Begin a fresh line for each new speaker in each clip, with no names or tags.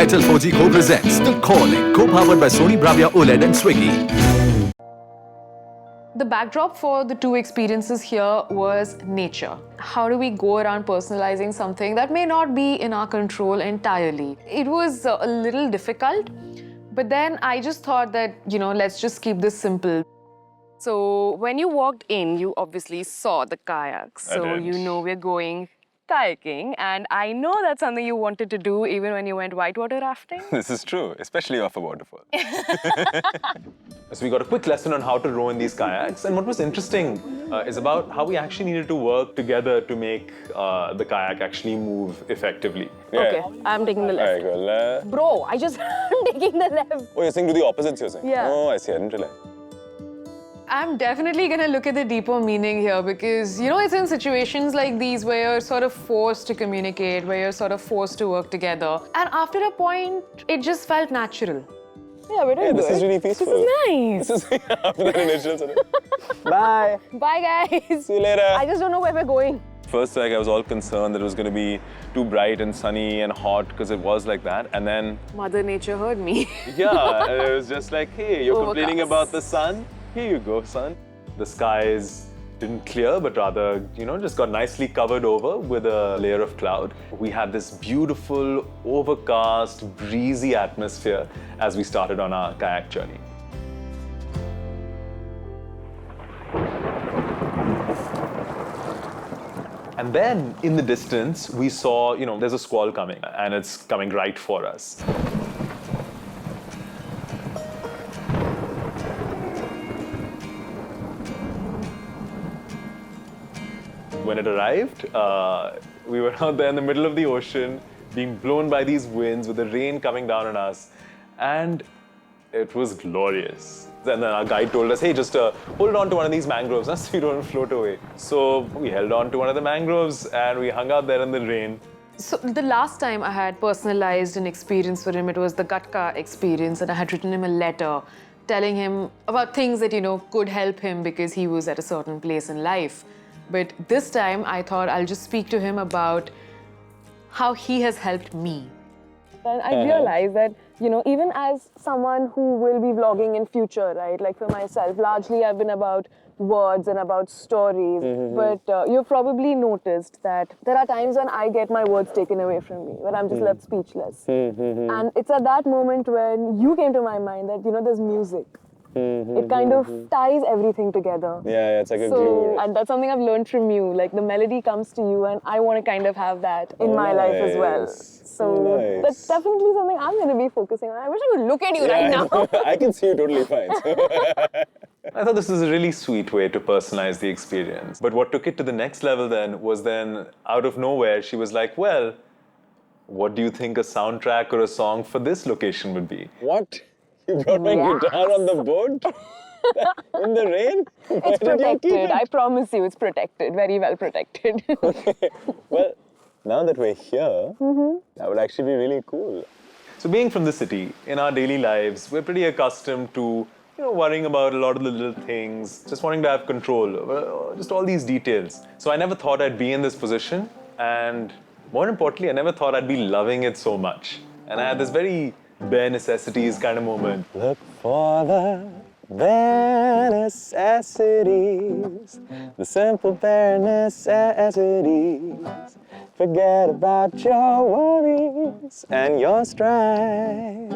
Airtel 4G Co presents The Calling, co-powered by Sony Bravia OLED and Swiggy.
The backdrop for the two experiences here was nature. How do we go around personalizing something that may not be in our control entirely? It was a little difficult, but then I just thought that, let's just keep this simple.
So when you walked in, you obviously saw the kayaks.
I
So
did.
you know we're going kayaking. And I know that's something you wanted to do even when you went whitewater rafting.
This is true, especially off a waterfall. So we got a quick lesson on how to row in these kayaks. And what was interesting is about how we actually needed to work together to make the kayak actually move effectively.
Okay, I'm taking the left.
Alright, go left.
Bro, I just am taking the left.
Oh, you're saying do the opposites, you're saying?
Yeah.
Oh, I see. I didn't realize.
I'm definitely gonna look at the deeper meaning here because, it's in situations like these where you're sort of forced to communicate, where you're sort of forced to work together. And after a point, it just felt natural.
Yeah, we're doing
Yeah, this
good.
is really peaceful.
This is nice.
This is after that initial sort of, bye.
Bye, guys.
See you later.
I just don't know where we're going.
First, I was all concerned that it was going to be too bright and sunny and hot because it was like that. And then,
Mother Nature heard me.
yeah, it was just like, hey, you're complaining
Overcast.
about the sun? Here you go, sun. The skies didn't clear, but rather, just got nicely covered over with a layer of cloud. We had this beautiful, overcast, breezy atmosphere as we started on our kayak journey. And then in the distance, we saw, there's a squall coming and it's coming right for us. When it arrived, we were out there in the middle of the ocean, being blown by these winds with the rain coming down on us. And it was glorious. And then our guide told us, hey, just hold on to one of these mangroves so you don't float away. So we held on to one of the mangroves and we hung out there in the rain.
So the last time I had personalized an experience for him, it was the Gatka experience, and I had written him a letter telling him about things that, could help him because he was at a certain place in life. But this time, I thought I'll just speak to him about how he has helped me.
And I realized that, even as someone who will be vlogging in future, right? Like for myself, largely I've been about words and about stories. But you've probably noticed that there are times when I get my words taken away from me, when I'm just left speechless. And it's at that moment when you came to my mind that, there's music. It kind of ties everything together.
Yeah, it's like a glue.
And that's something I've learned from you. Like the melody comes to you, and I want to kind of have that in my life as well. So that's definitely something I'm going to be focusing on. I wish I could look at you right now.
I can see you totally fine. I thought this was a really sweet way to personalize the experience. But what took it to the next level was out of nowhere, she was like, well, what do you think a soundtrack or a song for this location would be? What? You brought my guitar on the boat? In the rain?
It's protected. I promise you, it's protected. Very well protected.
Okay. Well, now that we're here, that would actually be really cool. So being from the city, in our daily lives, we're pretty accustomed to worrying about a lot of the little things, just wanting to have control, just all these details. So I never thought I'd be in this position, and more importantly, I never thought I'd be loving it so much. And I had this very bare necessities kind of moment. Look for the bare necessities, the simple bare necessities. Forget about your worries and your strife.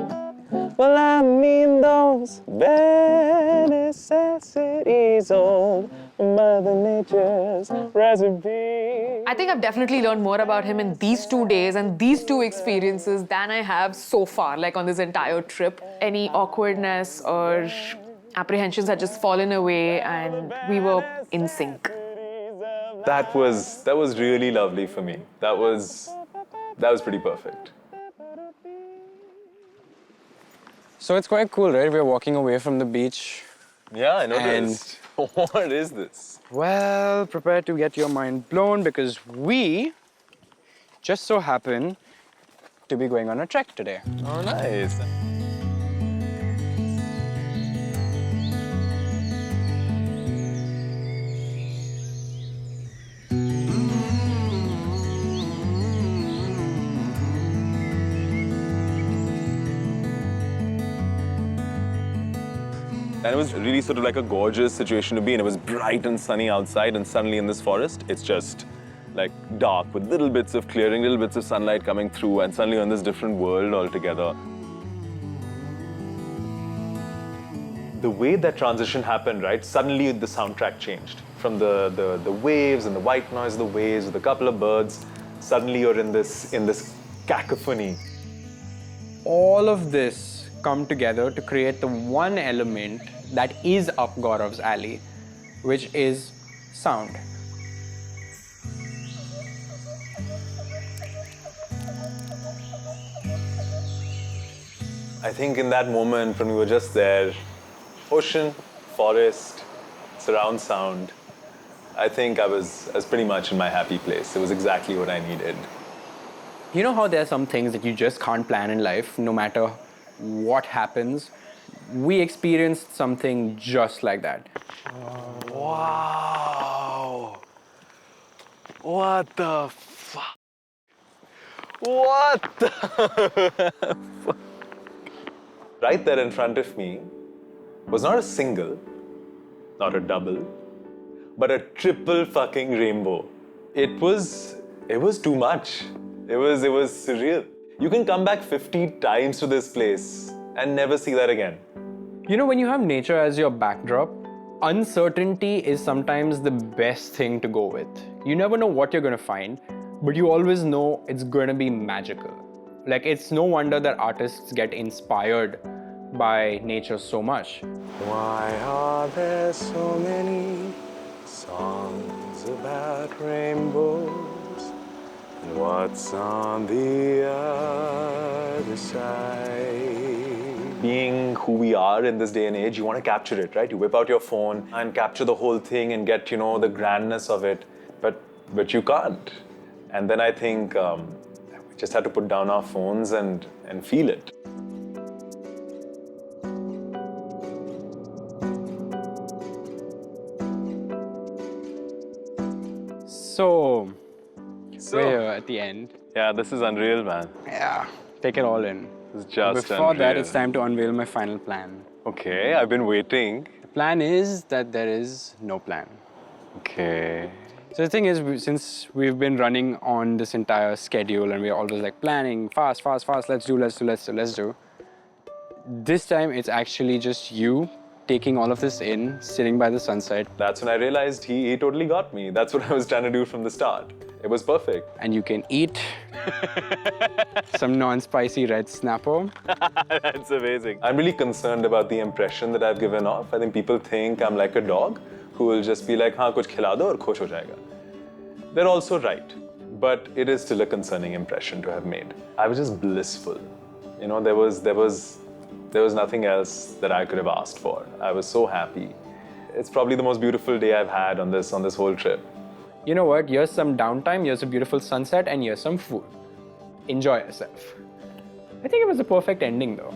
Well, I mean those bare necessities, old Mother Nature's recipe.
I think I've definitely learned more about him in these 2 days and these two experiences than I have so far, like on this entire trip. Any awkwardness or apprehensions had just fallen away and we were in sync.
That was really lovely for me. That was pretty perfect.
So it's quite cool, right? We're walking away from the beach.
Yeah, I noticed. What is this?
Well, prepare to get your mind blown because we just so happen to be going on a trek today.
Oh, nice. And it was really sort of like a gorgeous situation to be in. It was bright and sunny outside, and suddenly in this forest, it's just like dark with little bits of clearing, little bits of sunlight coming through, and suddenly you're in this different world altogether. The way that transition happened, right? Suddenly the soundtrack changed. From the waves and the white noise of the waves with a couple of birds, suddenly you're in this cacophony.
All of this come together to create the one element that is up Gaurav's alley, which is sound.
I think in that moment when we were just there, ocean, forest, surround sound, I think I was pretty much in my happy place. It was exactly what I needed.
You know how there are some things that you just can't plan in life, no matter what happens? We experienced something just like that.
Wow! What the fuck? What the fuck? Right there in front of me was not a single, not a double, but a triple fucking rainbow. It was too much. It was surreal. You can come back 50 times to this place and never see that again.
You know, when you have nature as your backdrop, uncertainty is sometimes the best thing to go with. You never know what you're going to find, but you always know it's going to be magical. Like, it's no wonder that artists get inspired by nature so much.
Why are there so many songs about rainbows? And what's on the other side? Being who we are in this day and age, you want to capture it, right? You whip out your phone and capture the whole thing and get, you know, the grandness of it. But you can't. And then I think we just had to put down our phones and feel it.
So, we're here at the end.
Yeah, this is unreal, man.
Yeah, take it all in.
It's just
Before that,
unreal.
it's time to unveil my final plan.
Okay, I've been waiting.
The plan is that there is no plan.
Okay.
So the thing is, since we've been running on this entire schedule and we're always like planning, fast, let's do. This time, it's actually just you taking all of this in, sitting by the sunset.
That's when I realized he totally got me. That's what I was trying to do from the start. It was perfect.
And you can eat some non-spicy red snapper.
That's amazing. I'm really concerned about the impression that I've given off. I think people think I'm like a dog who will just be like, हाँ कुछ खिला दो और खुश हो जाएगा. They're also right, but it is still a concerning impression to have made. I was just blissful. You know, there was nothing else that I could have asked for. I was so happy. It's probably the most beautiful day I've had on this whole trip.
You know what? Here's some downtime, here's a beautiful sunset, and here's some food. Enjoy yourself. I think it was a perfect ending though.